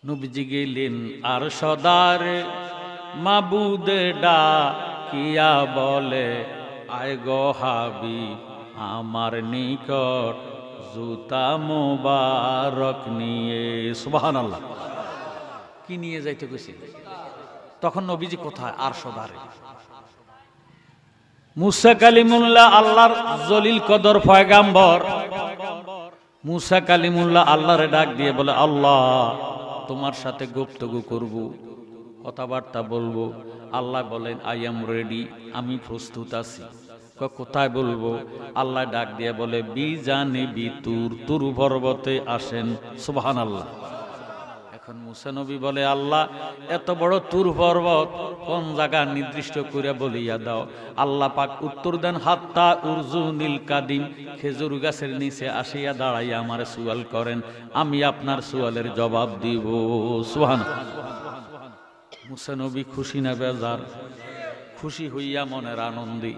নবীজি গেলেন আর সদারে মাবুদে ডাকিয়া বলে, আয় গো হাবিব আমার নিকট জুতা মোবারক নিয়ে। সুবহানাল্লাহ। কি নিয়ে যাইতে কইছে? তখন নবীজি কোথায়? আর সদারে। মুসা কালিমুল্লাহ আল্লাহর জলিল কদর পয়গাম্বর মুসা কালিমুল্লাহ আল্লাহরে ডাক দিয়ে বলে, আল্লাহ তোমার সাথে গুপ্তগু করব, কথাবার্তা বলবো। আল্লাহ বলেন, আই এম রেডি, আমি প্রস্তুত আছি। কোথায় বলবো? আল্লাহ ডাক দিয়ে বলে, বিজানিবি তুর, তুর পর্বতে আসেন। সুবহানাল্লাহ। এখন মুসা নবী বলে, আল্লাহ এত বড় তুর পর্বত কোন জায়গা নির্দিষ্ট করে বলিয়া দাও। আল্লাহ পাক উত্তর দেন, হাত্তা উরজুনিল কাদিম, খেজুর গাছের নিচে আসিয়া দাঁড়াইয়া আমারে সুয়াল করেন, আমি আপনার সুয়ালের জবাব দিব। সুবহানাল্লাহ। মুসা নবী খুশি না বেজার? খুশি হইয়া মনের আনন্দে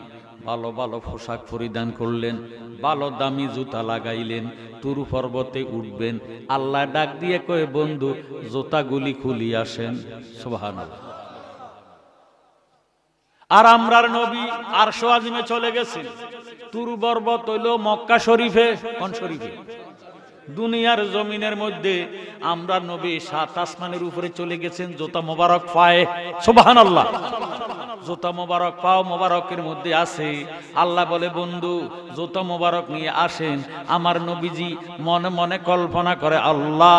ভালো ভালো পোশাক পরিধান করলেন, ভালো দামি জুতা লাগাইলেন, তুর পর্বতে উঠবেন। আল্লাহ ডাক দিয়ে কয়ে, বন্ধু জুতাগুলি খুলি আসেন। সুবহানাল্লাহ। আর আমরার নবী আরশ আজিমে চলে গেছেন। তুর পর্বত হইল মক্কা শরীফে। কোন শরীফে? দুনিয়ার জমিনের মধ্যে আমরার নবী 7 আসমানের উপরে চলে গেছেন জুতা মোবারক পায়ে। সুবহানাল্লাহ। জুতা মোবারক পাও মোবারকের মধ্যে আছে। আল্লাহ বলে, বন্ধু জুতা মোবারক নিয়ে আসেন। আমার নবীজি মনে মনে কল্পনা করে, আল্লাহ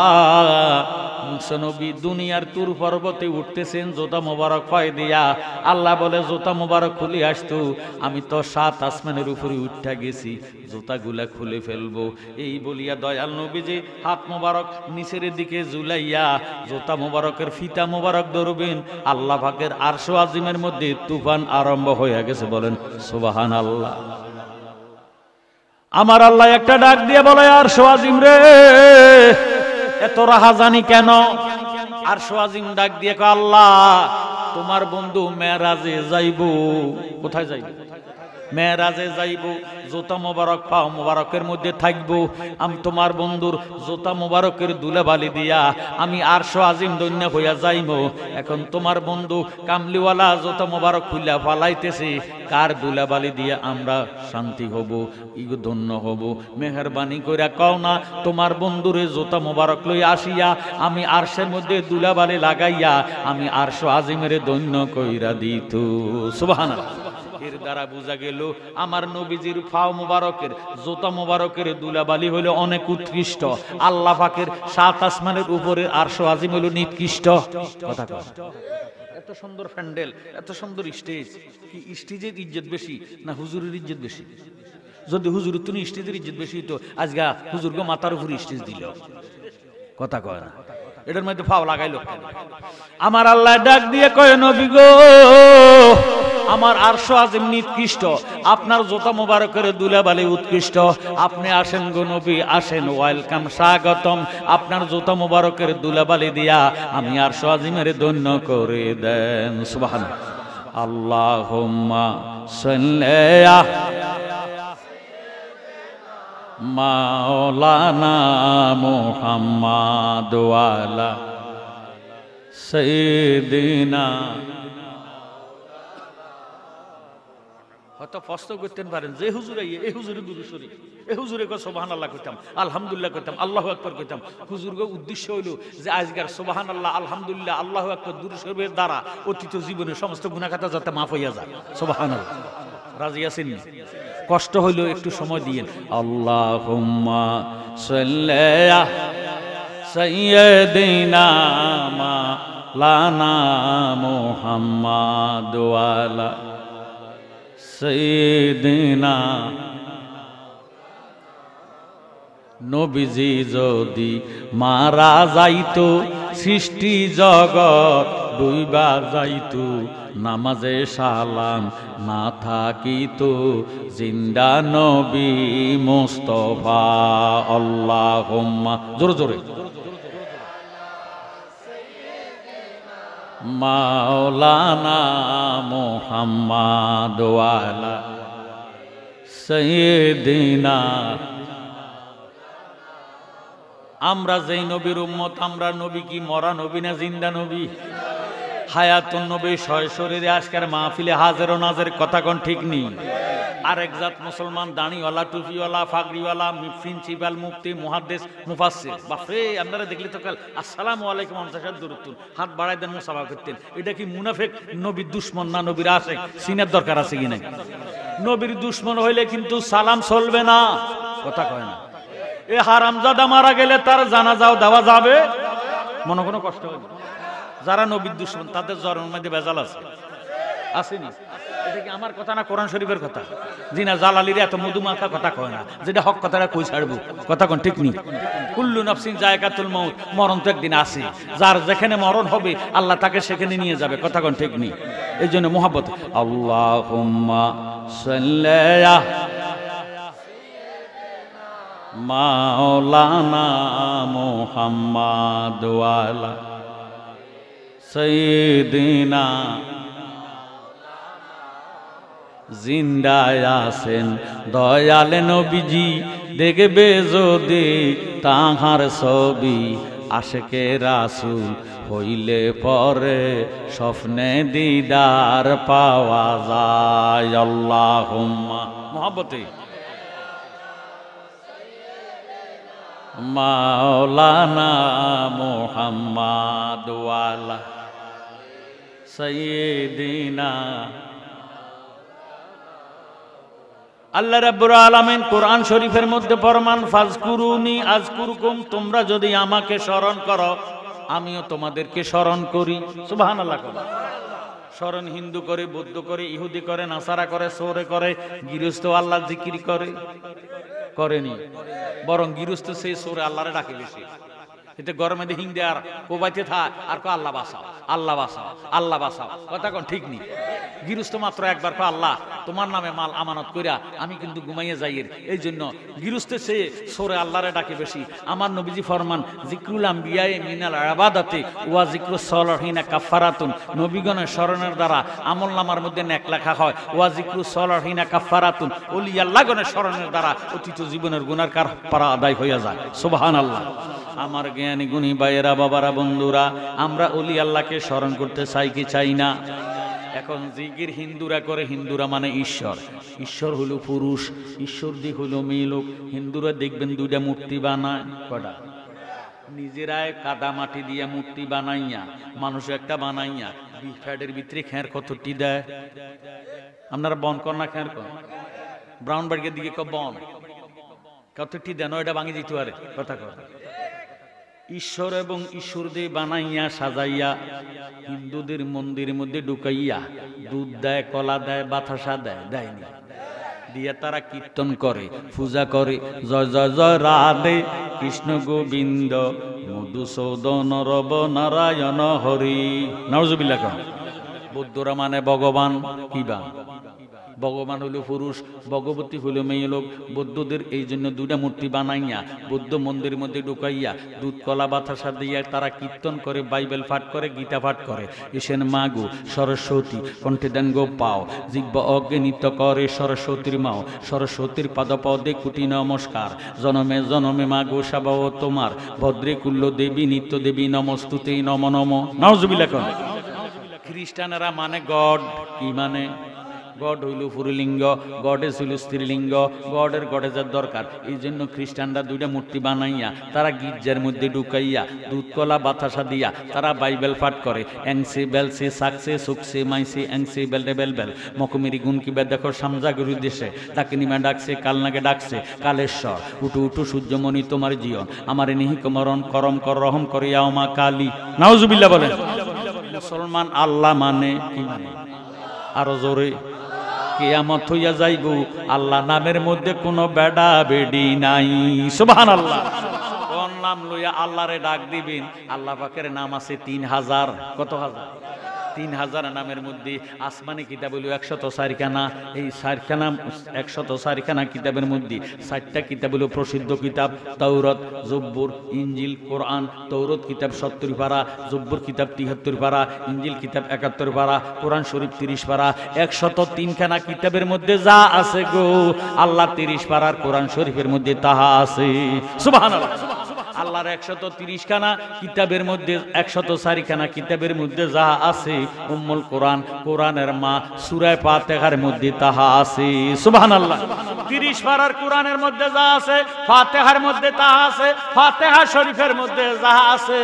মুসা নবী দুনিয়ার তুর পর্বতে উঠতেছেন জুতা মোবারক পায়ে দিয়া। আল্লাহ বলে, জুতা মোবারক খুলে আসতো, আমি তো 7 আসমানের উপরে উঠা গেছি, জুতাগুলা খুলে ফেলবো। এই বলিয়া দয়াল নবীজি হাত মোবারক নিচের দিকে ঝুলাইয়া জুতা মোবারকের ফিতা মোবারক ধরবেন। আল্লাহ পাকের আরশ আজিমের মধ্যে তুফান আরম্ভ হয়ে গেছে। বলেন সুবহানাল্লাহ। আমার আল্লাহ একটা ডাক দিয়ে বলে, আরশ আজিম রে, এত রাহাজানি কেন? আরশ আজিম ডাক দিয়ে কয়, আল্লাহ তোমার বন্ধু মেরাজে যাইবো। কোথায় যাইবো? মেরাজে যাইবো, জুতা মোবারক পাও মোবারকের মধ্যে থাকবো। আমি তোমার বন্ধুর জুতা মোবারকের দুলাবালি দিয়া আমি আরশ আজিম দন্য হইয়া যাইবো। এখন তোমার বন্ধু কামলিওয়ালা জুতা মোবারক খুইলা ফালাইতেছে, কার দুলাবালি দিয়া আমরা শান্তি হব, ইগো ধন্য হব? মেহেরবানি কইরা কও না, তোমার বন্ধুরে জুতা মোবারক লই আসিয়া আমি আরশের মধ্যে দুলাবালি লাগাইয়া আমি আরশ আজিমের দন্য কইরা দিত। সুবহানাল্লাহ। এর দ্বারা বোঝা গেল আমার নবীজির ফাও মোবারকের জুতা মোবারকের দুলাবালি হইল অনেক উৎকৃষ্ট। আল্লাহ পাকের 7 আসমানের উপরে আরশ আজিম হইল নিকৃষ্ট। কথা কয়। এত সুন্দর প্যান্ডেল, এত সুন্দর স্টেজ, কি স্টেজের ইজ্জত বেশি না হুজুরের ইজ্জত বেশি? যদি হুজুরের তুমি স্টেজের ইজ্জত বেশি তো আজগা হুজুরকে মাথার উপরে স্টেজ দিল। কথা কয় না? এটার মধ্যে ফাও লাগাইল। আমার আল্লাহ ডাক দিয়ে কয়, নবী গো, আমার আরশ আজিম নিকৃষ্ট, আপনার জুতা মোবারকের দুলাবালি উৎকৃষ্ট। আপনি আসেন গো নবী, আসেন, ওয়েলকাম, স্বাগতম। আপনার জুতা মোবারকের দুলাবালি দিয়া আমি আরশ আজিমের ধন্য করে দেন। সুবহানাল্লাহ। আল্লাহুম্মা সাল্লি মাওলানা মুহাম্মাদ ওয়া আলা সাইয়্যিদিনা। হয়তো প্রশ্ন করতে পারেন, যে হুজুর এই হুজুরে দুরূদ শরীফ, এই হুজুরে কো সুবহানাল্লাহ কইতাম, আলহামদুলিল্লাহ কইতাম, আল্লাহু আকবার কইতাম। হুজুরগো উদ্দেশ্য হইল যে আজকের সুবহানাল্লাহ, আলহামদুলিল্লাহ, আল্লাহু আকবার দুরূদ শরীফের দ্বারা অতীত জীবনের সমস্ত গুনাহ খাতা যাতে মাফ হইয়া যায়। সুবহানাল্লাহ। রাজি আছেন? কষ্ট হইল একটু সময় দিয়েন। আল্লাহুম্মা সাল্লি সাইয়্যিদিনা মাওলানা মুহাম্মাদ ওয়া আলা সাইয়্যিদিনা। নবীজি যদি মারা যাইতো, সৃষ্টি জগৎ ডুইবা যাইতো, নামাজে সালাম না থাকিতো, জিন্দা নবী মুস্তাফা। আল্লাহুম্মা, জোরে জোরে, মাওলানা মুহাম্মাদ ওয়া আলা সাইয়্যিদিনা। আমরা যেই নবীর উম্মত, আমরা নবী কি মরা নবী না জিন্দা নবী? হায়াতুন নবী শয় শরীরে আজকের মাহফিলে হাজের ও নাজের কথা কোন ঠিক নেই। আরেক জাত মুসলমান দাড়িওয়ালা, টুপিওয়ালা, ফাগড়িওয়ালা, প্রিন্সিপাল, মুফতি, মুহাদ্দিস, মুফাসসির। বাপরে, আপনারা দেখলি তো কাল আসসালামু আলাইকুম আমসার দূরত্ব হাত বাড়াই দেন, মুসাফা করতেন। এটা কি মুনাফিক নবীর দুশ্মন না নবীর আশিক? সিনের দরকার আছে কি নাই? নবীর দুশ্মন হইলে কিন্তু সালাম চলবে না, কথা কয় না। এ হারামজাদা মারা গেলে তার জানাজাও দেওয়া যাবে, মনে কোনো কষ্ট হবে? যারা নবীর দুশ্মন তাদের জন্মের মধ্যে ভেজাল আছে, আসেনি? এটা কি আমার কথা না কোরআন শরীফের কথা? জি না, জালালির এত মধুমাখা কথা কয় না, যেটা হক কথাটা কই ছাড়বো, কথা কোন ঠিক নেই। কুল্লু নাফসিন যায়কাতুল মাউত, মরণ তো একদিন আসে, যার যেখানে মরণ হবে আল্লাহ তাকে সেখানে নিয়ে যাবে, কথা কোন ঠিক নেই। এই জন্য মুহাব্বত আল্লাহুম্মা সাল্লি মাওলানা মুহাম্মাদ ওয়া আলা সাইয়্যিদিনা। জিন্দায় আছেন দয়াল নবীজি, দেখবে যদি তাহার ছবি, আশিকে রাসূল হইলে পরে স্বপ্নে দিদার পাওয়া যায়। আল্লাহুম্মা মুহাব্বতে মাওলানা মুহাম্মাদ ওয়া আলা সাইয়্যিদিনা। আল্লাহ রাব্বুল আলামিন কোরআন শরীফের মধ্যে ফরমান, ফাজকুরুনি আযকুরকুম, তোমরা যদি আমাকে স্মরণ করো আমিও তোমাদেরকে স্মরণ করি। সুবহানাল্লাহ। স্মরণ হিন্দু করে, বৌদ্ধ করে, ইহুদি করে, নাসারা করে, সৌরে করে, গৃহস্থ আল্লাহ জিকির করে, করেনি? বরং গৃহস্থ সেই সৌরে আল্লাহরে ডাকে বেশি। এতে গরমে হিংদে আর কোবাইতে থাক আর কো আল্লাহ বাঁচাও, আল্লাহ বাঁচাও, আল্লাহ বাঁচাও, কথা কোন ঠিক নেই। গৃহস্থ মাত্র একবার কো আল্লাহ তোমার নামে মাল আমানত কইরা আমি কিন্তু ঘুমাইয়ে যাই। এই জন্য গৃহস্থ সে সৌরে আল্লাহরে ডাকে বেশি। আমার নবীজি ফরমান, জিক্রুল আম্বিয়ায়ে মিনাল ইবাদাতি ওয়া জিক্রুস সালিহিনা কাফারাতুন, নবীগণের স্মরণের দ্বারা আমলনামার মধ্যে নেক লেখা হয়। ওয়া জিক্রুস সালিহিনা কাফারাতুন, ওলি আল্লাহগণের স্মরণের দ্বারা অতীত জীবনের গুনার কাফারা আদায় হয়ে যায়। সুবহানাল্লাহ। আমার জ্ঞানী গুণী ভাইয়েরা, বাবারা, বন্ধুরা, আমরা ওলি আল্লাহকে স্মরণ করতে চাই কি চাই না? এখন জিকির হিন্দুরা করে, হিন্দুরা মানে ঈশ্বর, ঈশ্বর হলো পুরুষ, ঈশ্বর দি হলো মেয়ে লোক। হিন্দুরা দেখবেন দুইটা মূর্তি বানায়, কটা? নিজেরাই কাদা মাটি দিয়ে মূর্তি বানাইয়া, মানুষ একটা বানাইয়া ফ্যাটের ভিতরে খের কতটি দেয়। আপনারা বন কর না খের কর? ব্রাউন বাড়ির দিকে বন কতটি দেন, এটা ভাঙি দিতে পারে, কথা কর। ঈশ্বর এবং ঈশ্বরদের বানাইয়া সাজাইয়া হিন্দুদের মন্দিরের মধ্যে ঢুকাইয়া দুধ দেয়, কলা দেয়, বাতাসা দেয়, দেয়নি দিয়া তারা কীর্তন করে, পূজা করে, জয় জয় জয় রাধে কৃষ্ণ গোবিন্দ মধুসূদন রব নারায়ণ হরি। নাউজুবিল্লাহ। বৌদ্ধরা মানে ভগবান, কিবা ভগবান হলো পুরুষ, ভগবতী হলো মেয়ে লোক। বৌদ্ধদের এই জন্য দুইটা মূর্তি বানাইয়া বৌদ্ধ মন্দিরের মধ্যে ঢুকাইয়া দুধ কলা বাতাসা দিয়া তারা কীর্তন করে, বাইবেল পাঠ করে, গীতা পাঠ করে। এসেন মাগো সরস্বতী, কণ্ঠে দেন গো পাও, জিহ্বা অজ্ঞানিত করে সরস্বতীর মাও, সরস্বতীর পাদপদে কোটি নমস্কার। জনমে জনমে মাগো সাবাও তোমার, ভদ্রে কুল্য দেবী নিত্য দেবী নমস্তুতে নম নম। নাউজুবিল্লাহ। খ্রিস্টানেরা মানে গড, কি মানে? গড হইল পুরুলিঙ্গ, গডেস হইল স্ত্রীলিঙ্গ, গডের গডেজের দরকার। এই জন্য খ্রিস্টানরা দুইটা মূর্তি বানাইয়া তারা গির্জার মধ্যে ঢুকাইয়া দুধ কলা বাতাসা দিয়া তারা বাইবেল পাঠ করে। এংসে বেলসে সাকসে সুকসে মাইসে এংসে বেলডে বেল বেল মকমেরি গুণ কি দেখো সামজাগুরু দেশে তাকে নিমা ডাকছে, কালনাকে ডাকছে কালেশ্বর। উঠু উঠু সূর্যমণি তোমার জীবন, আমার নিহিক মরণ করম কর রহম করিয়া মা কালী। নাউজুবিল্লাহ বলেন। মুসলমান আল্লাহ মানে কি মানে? আরো জোরে। কিয়ামত হইয়া যাইব, আল্লাহ নামের মধ্যে কোনো বেডা বেডি নাই। সুবহানাল্লাহ। কোন নাম লইয়া আল্লাহরে ডাক দিবেন? আল্লাহ পাকের নাম আছে 3000। কত হাজার? 3000 নামের মধ্যে আসমানি কিতাব হইল 104 খানা। এই 104 খানা কিতাবের মধ্যে 60টা কিতাব হইল প্রসিদ্ধ কিতাব, তাওরাত, জব্বুর, ইনজিল, কোরআন। তাওরাত কিতাব 70 পারা, জব্বুর কিতাব 73 পারা, ইনজিল কিতাব 71 পারা, কোরআন শরীফ 30 পারা। 103 খানা কিতাবের মধ্যে যা আছে গো, আল্লাহ 30 পারার কোরআন শরীফের মধ্যে তাহা আছে। সুবহানাল্লাহ। আল্লাহর 130 খানা কিতাবের মধ্যে 104 খানা কিতাবের মধ্যে যা আছে উম্মুল কোরআন, কোরআনের মা, সূরা ফাতিহার মধ্যে তাহা আছে। সুবহানাল্লাহ। 30 পারার কোরআনের মধ্যে যা আছে, ফাতিহার মধ্যে তাহা আছে, ফাতিহা শরীফের মধ্যে যা আছে,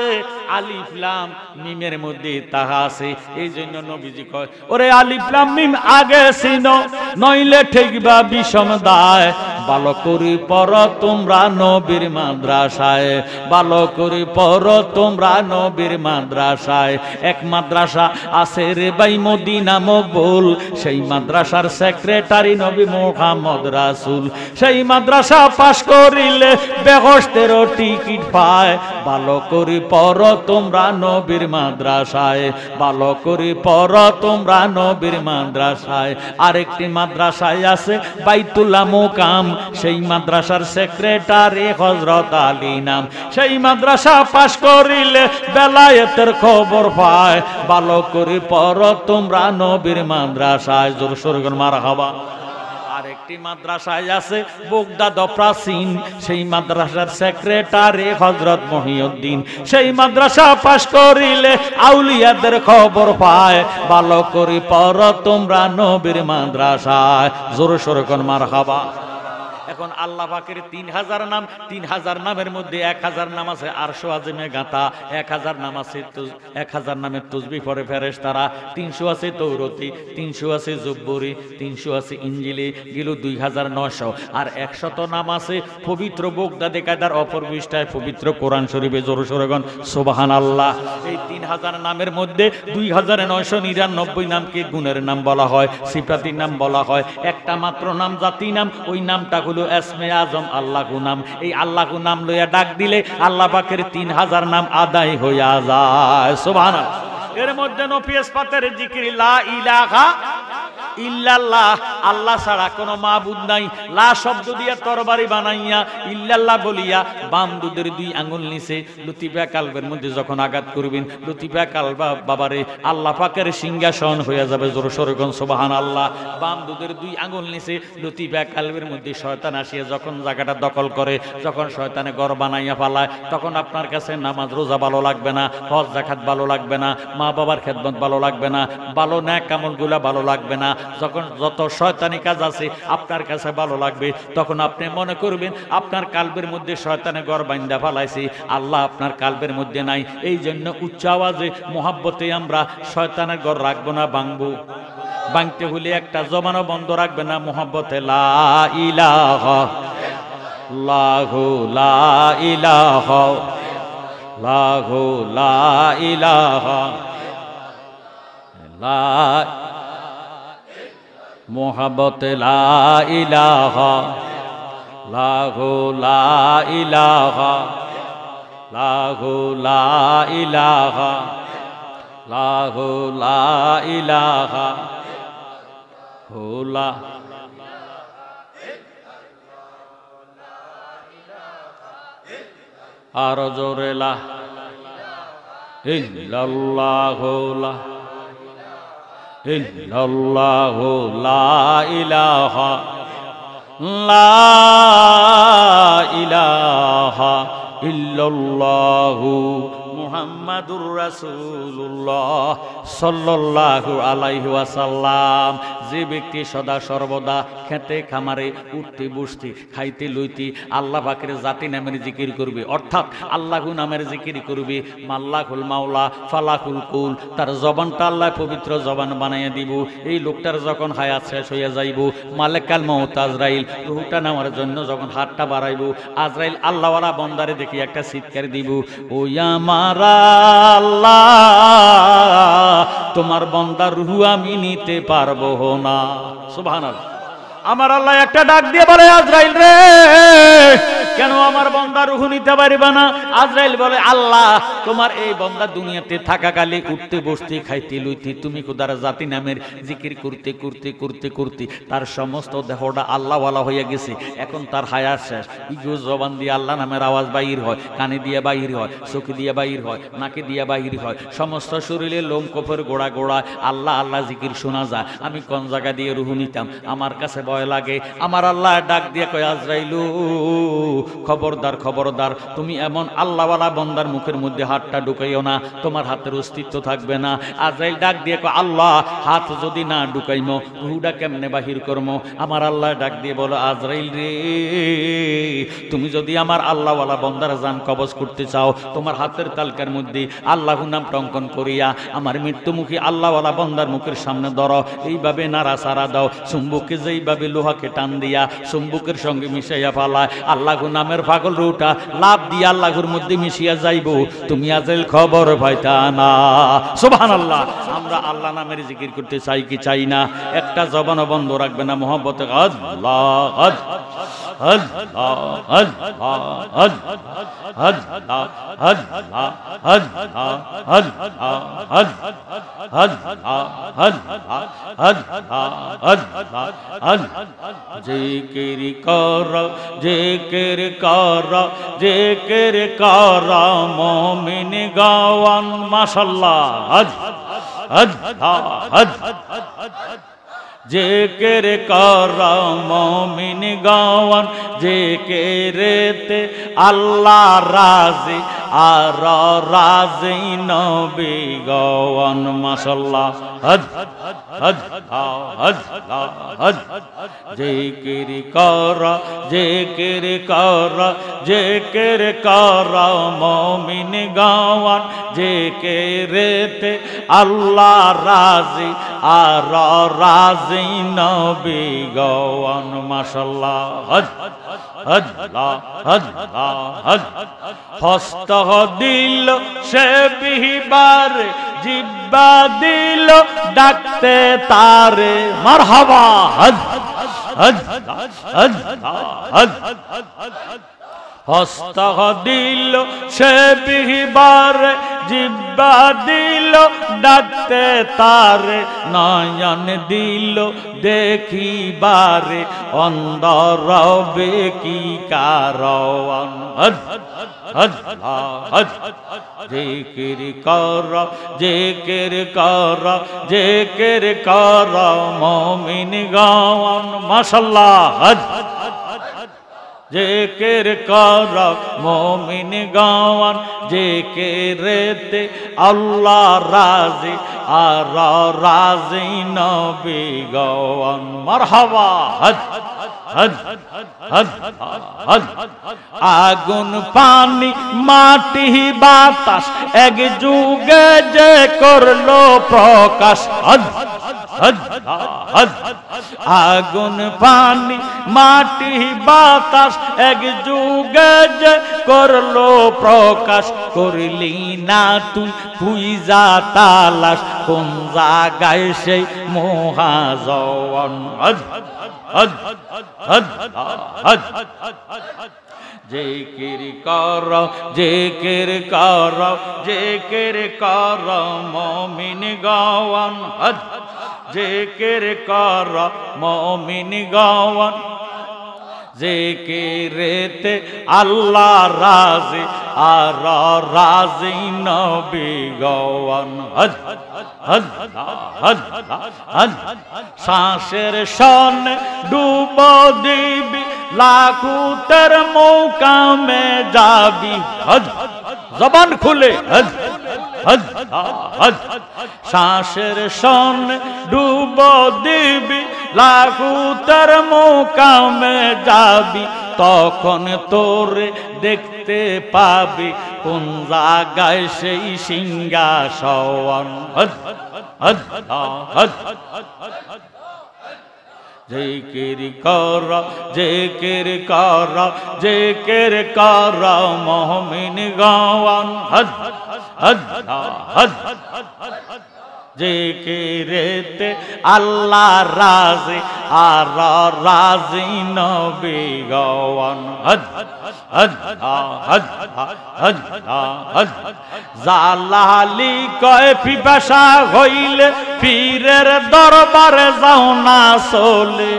আলিফ লাম মিমের মধ্যে তাহা আছে। এই জন্য নবীজি কয়, ওরে আলিফ লাম মিম আগে চিনো, নইলে ঠেকবা বিষম দায়। ভালো করে পড়ো তোমরা নবীর মাদ্রাসায়, ভালো করে পড়ো তোমরা নবীর মাদ্রাসায়। এক মাদ্রাসা আছে রে ভাই মদিনা মকবুল, সেই মাদ্রাসার সেক্রেটারি নবী মুহাম্মদ রাসূল। সেই মাদ্রাসা পাশ করিলে বেহেশতের টিকিট পায়। ভালো করে পড়ো তোমরা নবীর মাদ্রাসায়, ভালো করে পড়ো তোমরা নবীর মাদ্রাসায়। আরেকটি মাদ্রাসায় আছে বাইতুল্লাহ মুকাম, সেই মাদ্রাসার সেক্রেটারি হযরত আলী নাম। সেই মাদ্রাসা পাশ করিলে বেলায়েতের খবর পায়। ভালো করে পড়ো তোমরা নবীর মাদ্রাসায়। জোর সোরে মারহাবা। আরেকটি মাদ্রাসায় আছে বাগদাদ প্রাচীন, সেই মাদ্রাসার সেক্রেটারি হযরত মহিউদ্দিন। সেই মাদ্রাসা পাশ করিলে আউলিয়াদের খবর পায়। ভালো করে পড়ো তোমরা নবীর মাদ্রাসায়। জোরে সোরে মারহাবা। এখন আল্লাহ পাকের 3000 নাম, 3000 নামের মধ্যে 1000 নাম আছে আরশ আযমে গাঁথা, 1000 নাম আছে 1000 নামের তাসবিহ পড়ে ফেরেশতারা, 300 আছে তৌরাতি, 300 আছে জব্বুরি, 300 আছে ইনজিলি, গেল 2900। আর 100 নাম আছে পবিত্র বাগদাদে কায়দার অপর পৃষ্ঠায় পবিত্র কোরআন শরীফে। জোরে সোরে সুবহানাল্লাহ। এই 3000 নামের মধ্যে 2999 নামকে গুণের নাম বলা হয়, সিফাতির নাম বলা হয়। একটা মাত্র নাম জাতি নাম, ওই নামটা হলো ইসমে আজম আল্লাহু নাম। এই আল্লাহু নাম লইয়া ডাক দিলে আল্লাহ পাকের 3000 নাম আদায় হইয়া যায়। সুবহানাল্লাহ। এর মধ্যে নফিস পাতের জিকির লা ইলাহা ইল্লাল্লাহ, আল্লাহ ছাড়া কোনো মাবুদ নাই। লা শব্দ দিয়ে তরবারি বানাইয়া ইল্লাল্লাহ বলিয়া বাম দুধের 2 আঙ্গুল নিচে লতিফা কালবের মধ্যে যখন আঘাত করবেন, লতিফা কালবা বাবারে আল্লাহ পাকের সিংহাসন হয়ে যাবে। জোরে সোরে সুবহানাল্লাহ। বাম দুধের 2 আঙ্গুল নিচে লতিফা কালবের মধ্যে শয়তান আসিয়া যখন জায়গাটা দখল করে, যখন শয়তানে ঘর বানাইয়া ফালায়, তখন আপনার কাছে নামাজ রোজা ভালো লাগবে না, হজ যাকাত ভালো লাগবে না, মা বাবার খেদমত ভালো লাগবে না, ভালো নেক আমলগুলা ভালো লাগবে না। যখন যত শয়তানি কাজ আছে আপনার কাছে ভালো লাগবে, তখন আপনি মনে করবেন আপনার কালবের মধ্যে শয়তানে ঘর বাইন্দা ফালাইছে, আল্লাহ আপনার কালবের মধ্যে নাই। এই জন্য উচ্চ আওয়াজে মোহাব্বতে আমরা শয়তানের ঘর রাখবো না, ভাঙবো। ভাঙতে হলে একটা জবানও বন্ধ রাখবে না, মোহাব্বতে লা ইলাহা লাহু লা ইলাহা লাহু লা ইলাহা লা মোহাব্বতে লা ইলাহা লাহু লা ইলাহা লাহু লা ইলাহা লাহু লা ইলাহা হুলা। আর জোরে লা ইল্লাল্লাহু লা ইল্লাল্লাহু লা ইলাহা লা ইলাহা ইল্লাল্লাহু মুহাম্মাদুর রাসূলুল্লাহ সাল্লাল্লাহু আলাইহি ওয়াসাল্লাম। যে ব্যক্তি সদা সর্বদা খেতে খামারে উঠতে বসতে খাইতে লইতে আল্লাহ পাকের জাতি নামের জিকির করবে, অর্থাৎ আল্লাহু নামের জিকির করবে, মাল্লাহুল মাওলা ফালাকুল কুল, তার জবানটা আল্লাহ পবিত্র জবান বানাইয়া দিব। এই লোকটার যখন হায়াত শেষ হইয়া যাইব, মালেকাল মউত আজরাইল রূহটা নেওয়ার জন্য যখন হাতটা বাড়াইব, আজরাইল আল্লাহওয়ালা বন্দারে দেখি একটা চিৎকার দিব, ও আমার আল্লাহ তোমার বান্দার রূহ আমি নিতে পারবো না। সুবহানাল্লাহ। আমার আল্লাহ একটা ডাক দিয়ে বলে, আজরাইল রে কেন আমার বান্দা রূহ নিতে পারবে না? আজরাইল বলে, আল্লাহ তোমার এই বান্দা দুনিয়াতে থাকাকালে উঠতে বসতে খাইতে লইতে তুমি খোদার জাতি নামের জিকির করতে করতে করতে করতে তার সমস্ত দেহটা আল্লাহওয়ালা হয়ে গেছে। এখন তার হায়াত শেষ, ইগো জবান দিয়ে আল্লাহ নামের আওয়াজ বাহির হয়, কানে দিয়ে বাহির হয়, চোখে দিয়ে বাহির হয়, নাকে দিয়ে বাহির হয়, সমস্ত শরীরে লোম কফের গোড়া গোড়া আল্লাহ আল্লাহ জিকির শোনা যায়। আমি কোন জায়গা দিয়ে রূহ নিতাম, আমার কাছে ভয় লাগে। আমার আল্লাহ ডাক দিয়ে কয়, আজরাইলু খবরদার খবরদার, তুমি এমন আল্লাহওয়ালা বান্দার মুখের মধ্যে হাতটা ঢুকাইও না, তোমার হাতের অস্তিত্ব থাকবে না। আজরাইল ডাক দিয়ে কয়, আল্লাহ হাত যদি না ঢুকাইমো রুহটা কেমনে বাহির করমো? আমার আল্লাহ ডাক দিয়ে বলো, আজরাইল রে, তুমি যদি আমার আল্লাহওয়ালা বান্দার জান কবজ করতে চাও, তোমার হাতের তালকার মধ্যে আল্লাহু নাম টঙ্কন করিয়া আমার মৃত্যুমুখী আল্লাহওয়ালা বান্দার মুখের সামনে ধরো, এইভাবে নাড়াচাড়া দাও। চুম্বুকে যেইভাবে লোহাকে টান দিয়া চুম্বুকের সঙ্গে মিশাইয়া ফালায়, আল্লাহু নামের পাগল রুটা লাভ দিয়ে আল্লাহর মধ্যে মিশিয়া যাইব, তুমি আজরাইল খবর পাইতা না। সুবহানাল্লাহ। আমরা আল্লাহ নামের জিকির করতে চাই কি চাই না? একটা জবানও বন্ধ রাখবে না মহব্বতে আল্লাহ আল্লাহ আল্লাহ আল্লাহ জিকির কর জিকির কর জিকির কর মুমিন গাওয়ান মাশাআল্লাহ জিকির কর মুমিন গাওয়ান জিকিরেতে আল্লাহ রাজি আর রাজি নবী গাওয়ান মাশাআল্লাহ জিকির কর জিকির কর জিকির কর মুমিন গাওয়ান জিকিরেতে আল্লাহ রাজি আর রাজি নবী গাওয়ান মাশাআল্লাহ হস্ত দিল সে বিহিবার জিব্বা দিল ডাকতে তারে মারহাবা হস্ত দিল সে বিহিবার জিব্বা দিল ডাকতে তারে নয়ন দিল দেখিবারে অন্ধর রবে কি কারণ জিকির কর জিকির কর জিকির কর মুমিন গাওয়ান মাশাআল্লাহ জিকির কর মুমিন গাওয়ান জিকিরেতে আল্লাহ রাজি আর রাজি নবী গাওয়ান মারহাবা আগুন পানি মাটি বাতাস এক যুগে যে করলো প্রকাশ আগুন পানি মাটি বাতাস এক যুগে যে করলো প্রকাশ করলি না তুই পুইজা তালাশ কোন জায়গায় সেই মহাজওয়ান জিকির কর জিকির কর জিকির কর মুমিন গাওয়ান জিকির কর মুমিন গাওয়ান জিকিরেতে আল্লাহ রাজি আর রাজি নবী গাওয়ান শ্বাসের সন ডুব দিবি লাখুতের মৌকামে যাবি জবান খুলে শ্বাসের সন ডুব দিবি লাখুতের মৌকামে যাবি তখন তোরে দেখতে পাবি কোন জায়গায় সেই সিংহাসন জিকির কর জিকির কর জিকির কর মুমিন গাওয়ান জিকিরেতে আল্লাহ রাজি আর রাজি নবী গাওয়ান জালালি কয় পিপাসা হইলে পীরের দরবারে যাও না চলে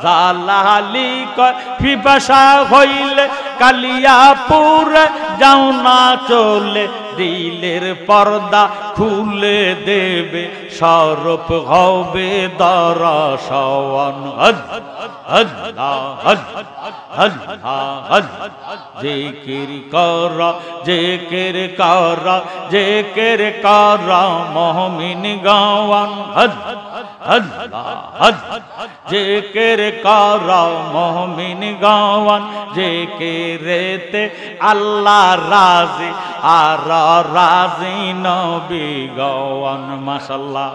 জালালি কয় পিপাসা হইলে কালিয়াপুরে যাও না চলে, দিলের পর্দা খুলে দেবে, সরূপ হবে দর্শন। জিকির কর, জিকির কর, জিকির কর মুমিন গওয়ান। জিকির কর মুমিন গওয়ান, জিকিরেতে আল্লাহ রাজি আর রাজি নবী গওয়ান। মাশাআল্লাহ।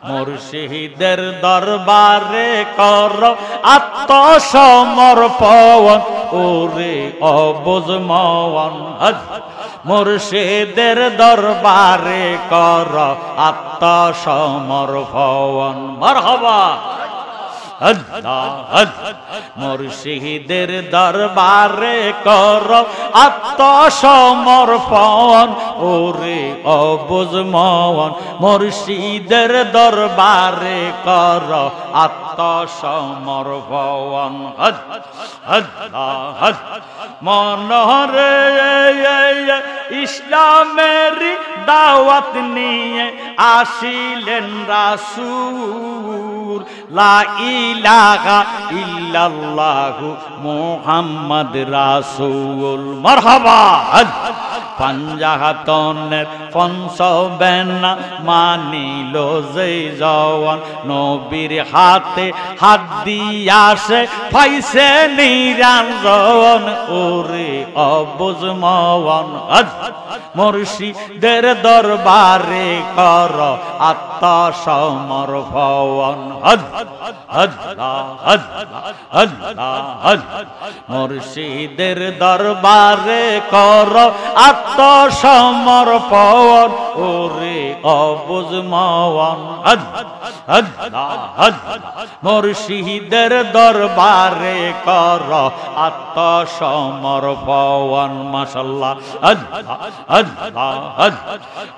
মুর্শিদের দরবারে কর আত্মসমর্পণ, ওরে অবুঝ মওয়ান। মুর্শিদের দরবারে কর আত্মসমর্পণ। মারহাবা। মুর্শিদের দরবারে কর আত্মসমর্পণ, ওরে অবুঝ মওয়ান। মুর্শিদের দরবারে কর আত্মসমর্পণ। মনরে ইসলামের দাওয়াত নিয়ে আসিলেন রাসূল, লা ইলাহা ইল্লাল্লাহু মুহাম্মদ রাসূল। মারহাবা। পাঞ্জাহাতনের পঞ্চবেনা মানিল যে জওয়ান, নবীর হাতে হাত দিয়া সে পাইছে নিরঞ্জন, ওরে অবুঝ মওয়ান। মুর্শিদের দরবারে কর আত্মসমর্পণ। মুর্শিদের দরবারে কর আত্মসমর্পণ, ওরে অবুঝ মওয়ান। মুর্শিদের দরবারে কর আত্মসমর্পণ। মাশাআল্লাহ।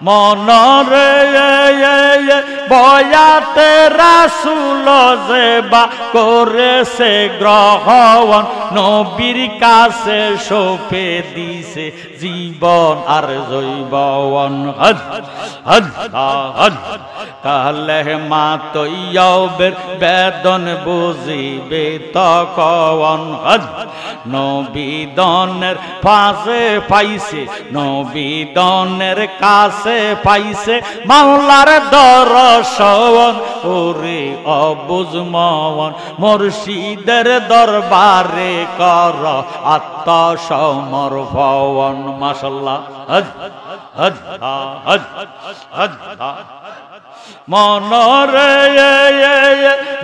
মনরে বয়াতে রাসূল যেবা করেছে গ্রহণ, নবীর কাছে সঁপে দিছে জীবন আর জৈবন। কালে মা তৈয়বের বেদন বুঝিবে তখন, নবীদনের পাশে পাইছে, নবীদনের কাছে পাইছে মাওলার দর্শন, ওরে অবুঝ মওয়ান। মুর্শিদের দরবারে কর আত্মসমর্পণ। মাশাআল্লাহ। মনরে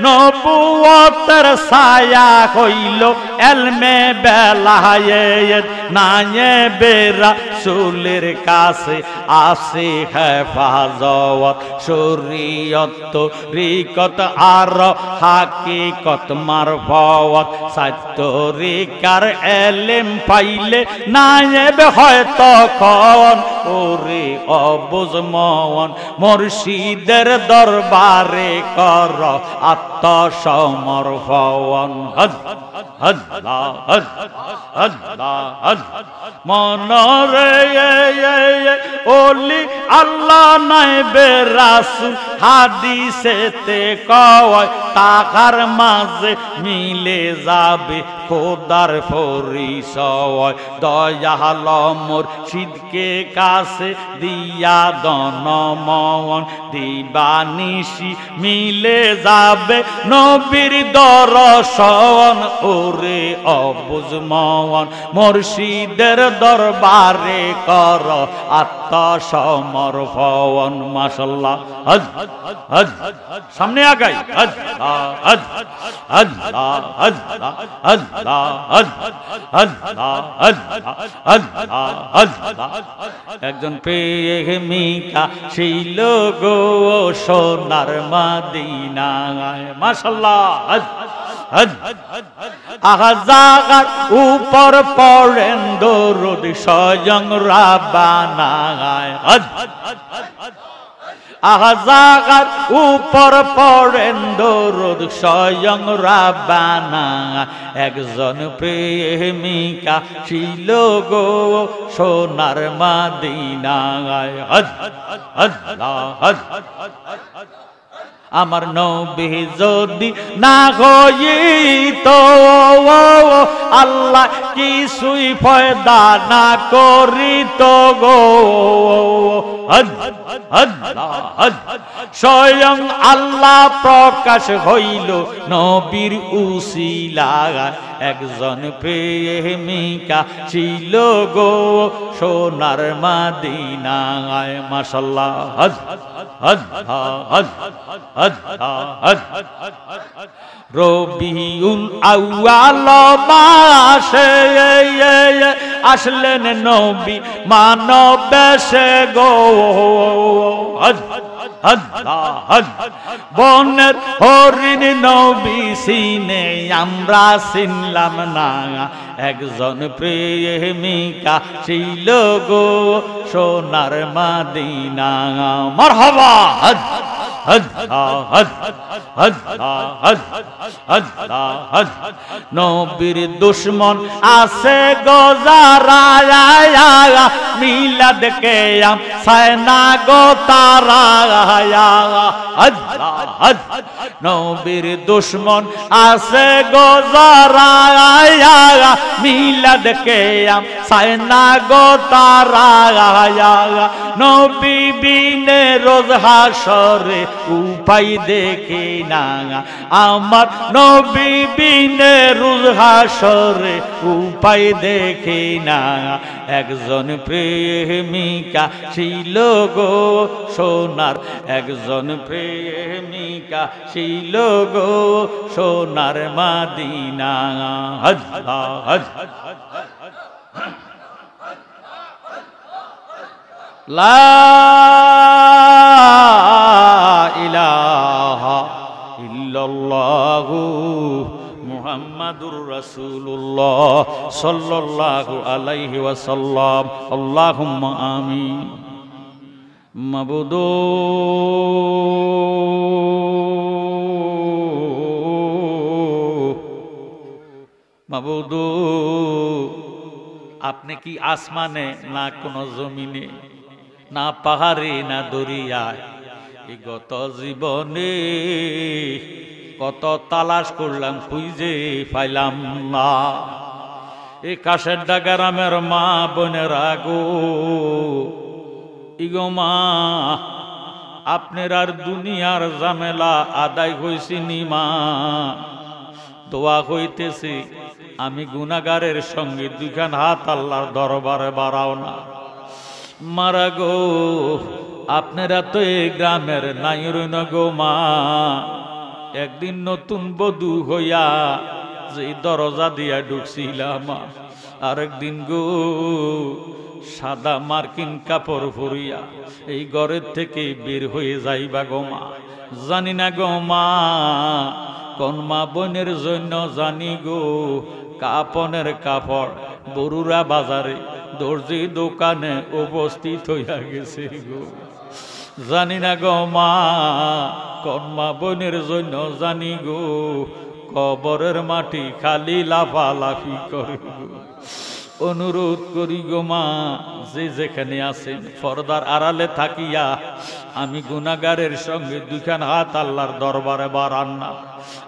নবুয়তের ছায়া হইল এলমে বেলায়েত, নায়েবে রাসূলের কাছে আসে হেফাজত, শরীয়ত তরিকত আর হাকিকত মারফত, সাত্য তরিকার এলেম পাইলে নায়েব হয় তখন, ওরে অবুঝ মওয়ান। মুর্শিদের দরবারে কর আত্মসমর্পণ। মনরে ওলি আল্লাহ নাইবে রাসূল হাদিসেতে কয়, তাহার মাঝে মিলে যাবে খোদার পরিচয়। দয়াল মুর্শিদকে কাছে দিয়া দন মওয়ান, দিবানিশি মিলে যাবে নবীর দর্শন, ওরে অবুঝ মওয়ান। মুর্শিদের দরবারে কর আত্মসমর্পণ। মাশাআল্লাহ। সামনে আগাই। একজন প্রেমিকা ছিল গো সোনার মদিনায়। মাশাআল্লাহ। আগাজাগার উপর পড়েন দরুদ স্বয়ং রাব্বানা। আহাজাগার উপর পড়েন দরুদ স্বয়ং রাব্বানা একজন প্রেমিকা ছিল গো সোনার মদিনায় আমার নবী যদি না হইতো আল্লাহ কিছুই পয়দা না করিত গো স্বয়ং আল্লাহ প্রকাশ হইল নবীর উসিলায় একজন প্রেমিকা ছিল গো সোনার মদিনায় মাশাআল্লাহ রবিউল আউয়াল মাসে আসলেন নবী মানব বেশে গো বনের হরিণ নবী সিনে আমরা চিনলাম না একজন প্রেমিকা ছিল গো সোনার মদিনা মারহাবা নবীর দুশ্মন আছে গোজারা মিলাদ কে সায়না গো তারা নবীর দুশ্মন আছে গোজারা মিলাদ কে সায়না গো তারা নবী বিনে রোজ হাসরে উপায় দেখে না আমার নবী বিনে রোজ হাসরে উপায় দেখে না একজন প্রেমিকা ছিল গো সোনার একজন প্রেমিকা ছিল গো সোনার মদিনা লা ইলাহা ইল্লাল্লাহু মুহাম্মাদুর রাসূলুল্লাহ সাল্লাল্লাহু আলাইহি ওয়াসাল্লাম আল্লাহুম্মা আমিন মাবুদু মাবুদু আপনি কি আসমানে না কোন জমিনে না পাহাড়ে না দরিয়ায় এই গত জীবনে কত তালাশ করলাম খুঁজে পাইলাম না এই কাশের গ্রামের মা বোনেরা গো ইগো মা আপনার আর দুনিয়ার ঝামেলা আদায় হইছিনি মা দোয়া হইতেছে আমি গুনাহগারের সঙ্গে দুইখান হাত আল্লাহর দরবারে বাড়াও না মারা গো আপনারা তো এই গ্রামের নাই রইন গো মা একদিন নতুন বধূ হইয়া যে দরজা দিয়া ঢুকছিলাম আরেকদিন গো সাদা মার্কিন কাপড় পরিয়া এই ঘরের থেকে বের হয়ে যাইবা গো মা জানি না গো মা কোন মা বোনের জন্য জানি গো কাপনের কাপড় বরুরা বাজারে দর্জি দোকানে উপস্থিত হইয়া গেছে গো জানি না গো মা কোন মা বোনের জন্য জানি গো কবরের মাটি খালি লাফালাফি করে গো অনুরোধ করি গো মা যে যেখানে আছেন পর্দার আড়ালে থাকিয়া আমি গুনাহগারের সঙ্গে দুইখান হাত আল্লাহর দরবারে বাড়ান না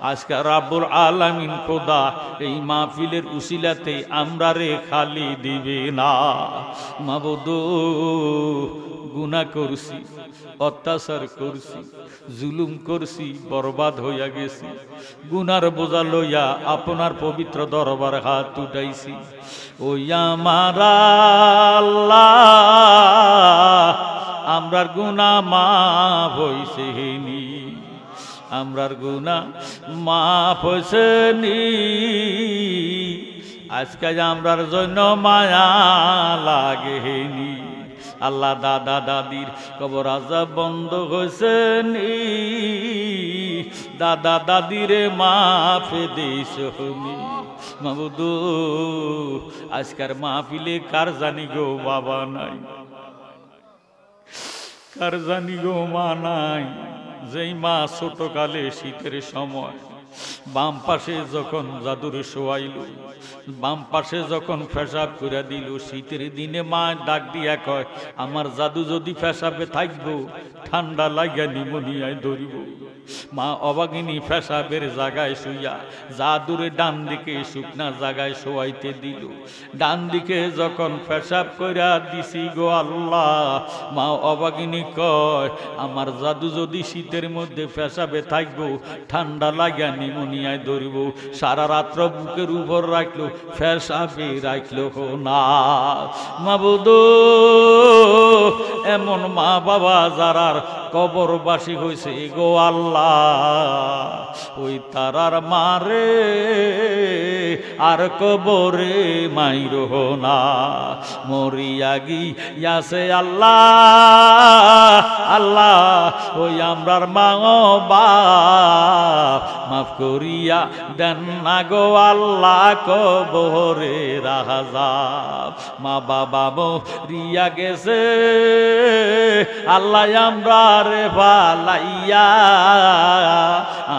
আজকে রাব্বুল আলামিন খোদা এই মাহফিলের উসিলাতে আমরা রে খালি দিবে না মাবুদ গুনাহ করছি অত্যাচার করছি জুলুম করছি বরবাদ হইয়া গেছি গুনার বোঝা লইয়া আপনার পবিত্র দরবারে হাত উঠাইছি ওই আমার আল্লাহ আমরার গুনাহ মাফ হইছেনি আমরার গুনাহ মাফ হইছেনি আজকে আমরার জন্য মায়া লাগেনি আল্লাহ দাদা দাদির কবর আযাব বন্ধ হইছেনি দাদা দাদিরে মাফ দিছনি মাবুদ আজকের মাহফিলে কার জানি গো বাবা নাই কার জানি গো মা নাই, যেই মা ছোটকালে শীতের সময় বাম পাশে যখন জাদুরে শোয়াইল, বাম পাশে যখন পেশাব করে দিল, শীতের দিনে মা ডাক দিয়া কয়, আমার জাদু যদি পেশাবে থাকবো, ঠান্ডা লাগিয়া নিমোনিয়ায় ধরিব। মা অবাগিনী পেশাবের জায়গায় শুইয়া জাদুরে ডান দিকে শুকনা জায়গায় শোয়াইতে দিল। ডান দিকে যখন পেশাব কইরা দিছি গো আল্লাহ, মা অবাগিনী কয়, আমার জাদু যদি শীতের মধ্যে পেশাবে থাকবো, ঠান্ডা লাগিয়া নিমোনিয়ায় ধরিব। সারা রাত্র বুকের উপর রাখলো, পেশাবে রাখলো না। মাবুদ, এমন মা বাবা যারার কবরবাসী হয়েছে গো আল্লাহ, ওই তারার মারে আর কবরে মাইরো না। মরিয়া গিয়াছে আল্লাহ, আল্লাহ ওই আমরার মা বাপ মাফ করিয়া দেন না গো আল্লাহ, কবরে রাহাজাব। মা বাবা মরিয়া গেছে আল্লাহ, আমরা রে পালাইয়া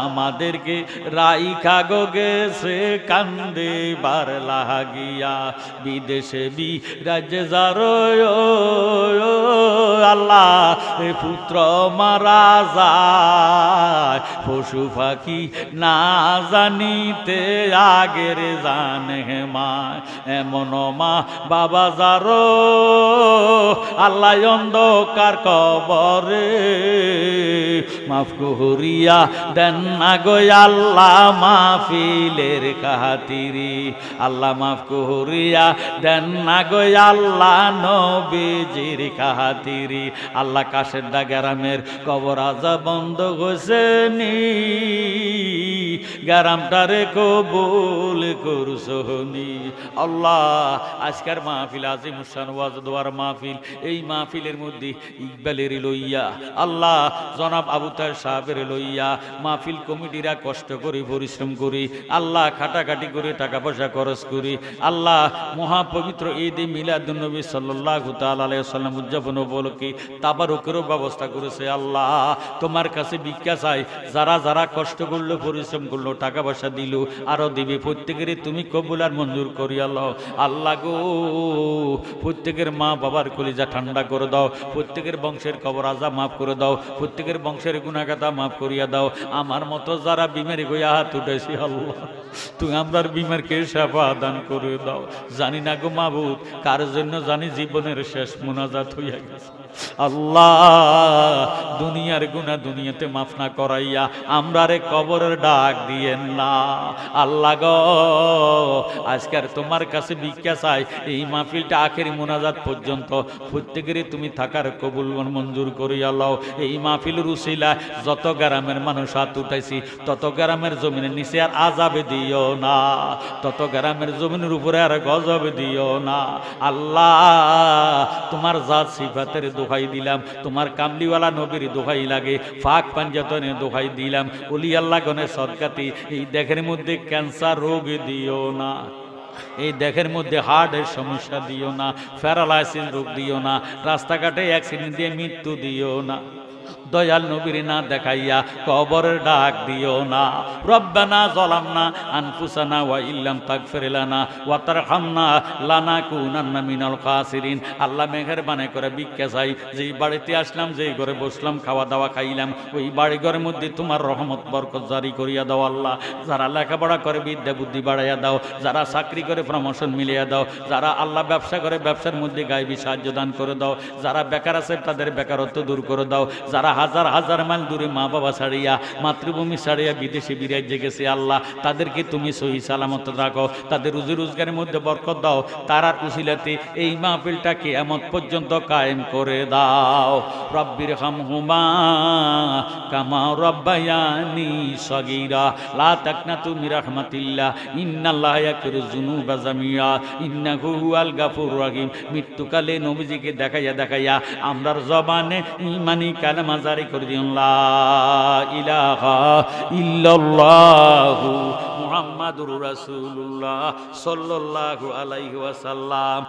আমাদেরকে রাইখা গো গেছে কান্দে বার লাগিয়া। বিদেশে বিরাজে যার আল্লাহ, পুত্র মারা যায়, পশু পাখি না জানিতে আগের জানে মা। এমন মা বাবা যার আল্লাহ অন্ধকার কবরে মাফ করিয়া দেন না গো আল্লাহ, মাহফিলের খাতিরে আল্লাহ মাফ করিয়া দেন না গো আল্লাহ, নবীজির খাতিরে আল্লাহ। কাশের দা গ্রামের কবর আজাব বন্ধ হইছে নি, গ্রামটারে কবুল করছনি আল্লাহ। আজকের মাহফিল আজিমুসান ওয়াজ দোয়ার মাহফিল, এই মাহফিলের মধ্যে ইকবালের লইয়া আল্লাহ, জনাব আবু তাহের সাহেবের লইয়া মাহফিল কমিটিরা কষ্ট করে পরিশ্রম করি আল্লাহ, খাটাখাটি করে টাকা পয়সা খরচ করি আল্লাহ। মহাপবিত্র ঈদে মিলাদুন্নবী সাল্লাল্লাহু তাআলা আলাইহি ওয়াসাল্লাম উদযাপন উপলক্ষে তাবারুকেরও ব্যবস্থা করেছে আল্লাহ। তোমার কাছে ভিক্ষা চাই, যারা যারা কষ্ট করলো, পরিশ্রম করলো, টাকা পয়সা দিল, আরো দিবে, প্রত্যেকেরই তুমি কবুল আর মঞ্জুর করি আল্লাহ। আল্লাহ গো, প্রত্যেকের মা বাবার কলিজা ঠান্ডা করে দাও, প্রত্যেকের বংশের কবর আযাব মাফ করে দাও, প্রত্যেকের বংশের গুনাহগাতা মাফ করিয়া দাও। আমার মতো যারা বিমারি হইয়া হাত উঠাইছি আল্লাহ, তুমি আমরার বিমারকে সেবা দান করে দাও। জানি না গো মাবুদ, কার জন্য জানি জীবনের শেষ মুনাজাত হইয়া গেছে আল্লাহ। দুনিয়ার গুনাহ দুনিয়াতে মাফ না করাইয়া আমরারে কবরের ডাক দিয়েন না আল্লাহ গো। আজকের তোমার কাছে ভিক্ষা চাই, এই মাহফিলটা আখেরি মুনাজাত পর্যন্ত প্রত্যেকেরই তুমি থাকার কবুল মঞ্জুর করিয়া লও। এই মাহফিলের উসিলায় যত গ্রামের মানুষ হাত উঠাইছি, তত গ্রামের জমিনের নিচে আর আযাবে দিও না, তত গ্রামের জমিনের উপরে আর গজবে দিও না আল্লাহ। তোমার জাত সিফাতের দোহাই দিলাম, তোমার কামলিওয়ালা নবীর দোহাই লাগে, ফাক পাঞ্জাতনের দোহাই দিলাম, ওলি আল্লাহ গণের সদকাতি এই দেখের মধ্যে ক্যান্সার রোগ দিও না, এই দেখের মধ্যে হার্টের সমস্যা দিও না, প্যারালাইসিস রোগ দিও না, রাস্তাঘাটে অ্যাক্সিডেন্ট দিয়ে মৃত্যু দিও না, দয়াল নবীর না দেখাইয়া কবরের ডাক দিও না। রব্বানা যালামনা আনফুসানা ওয়া ইল্লাম তাগফির লানা ওয়া তারহামনা লানাকুনান্না মিনাল খাসিরিন। আল্লাহ মেহেরবানি করে ভিক্ষা চাই, যেই বাড়িতে আসলাম, যেই ঘরে বসলাম, খাওয়া দাওয়া খাইলাম, ওই বাড়ি ঘরের মধ্যে তোমার রহমত বরকত জারি করিয়া দাও আল্লাহ। যারা লেখাপড়া করে বিদ্যা বুদ্ধি বাড়াইয়া দাও, যারা চাকরি করে প্রমোশন মিলিয়ে দাও, যারা আল্লাহ ব্যবসা করে ব্যবসার মধ্যে গায়বী সাহায্য দান করে দাও, যারা বেকার আছে তাদের বেকারত্ব দূর করে দাও, যারা হাজার হাজার মাইল দূরে মা বাবা ছাড়িয়া, মাতৃভূমি ছাড়িয়া বিদেশে বিরাজে গেছে আল্লাহ, তাদেরকে তুমি সহি সালামত রাখো, তাদের রুজি রোজগারের মধ্যে বরকত দাও, তারার উসিলাতে এই মাহফিলটা কিয়ামত পর্যন্ত কায়েম করে দাও। রব্বির হামহুমা কামা রব্বায়ানি সগীরা লা তাকনাতু মির রাহমাতিল্লাহ ইন্নাল্লাহা ইয়াগফিরুয যুনুবা জামিয়া ইন্নাহু হুয়াল গাফুরুর রহিম। মৃত্যুকালে নবীজিকে দেখাইয়া দেখাইয়া আমরার জবানে ঈমানি কালেমা জারি করে দিন, লা ইলাহা ইল্লাল্লাহু মুহাম্মাদুর রাসূলুল্লাহ সাল্লাল্লাহু আলাইহি ওয়াসাল্লাম।